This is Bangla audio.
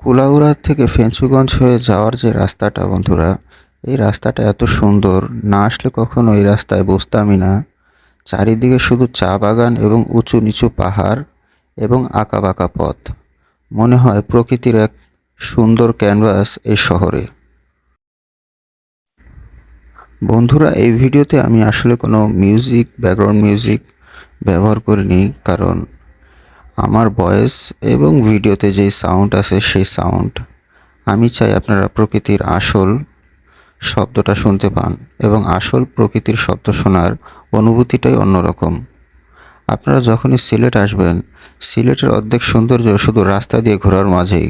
কুলাউড়া থেকে ফেঞ্চুগঞ্জ হয়ে যাওয়ার যে রাস্তাটা বন্ধুরা, এই রাস্তাটা এত সুন্দর, না আসলে কখনো এই রাস্তায় বসতামই না। চারিদিকে শুধু চা বাগান এবং উঁচু নিচু পাহাড় এবং আঁকাবাঁকা পথ। মনে হয় প্রকৃতির এক সুন্দর ক্যানভাস এই শহরে। বন্ধুরা, এই ভিডিওতে আমি আসলে কোনো ব্যাকগ্রাউন্ড মিউজিক ব্যবহার করিনি, কারণ আমার ভয়েস এবং ভিডিওতে যেই সাউন্ড আছে সেই সাউন্ড আমি চাই আপনারা প্রকৃতির আসল শব্দটা শুনতে পান, এবং আসল প্রকৃতির শব্দ শোনার অনুভূতিটাই অন্যরকম। আপনারা যখনই সিলেট আসবেন, সিলেটের অর্ধেক সৌন্দর্য শুধু রাস্তা দিয়ে ঘোরার মাঝেই।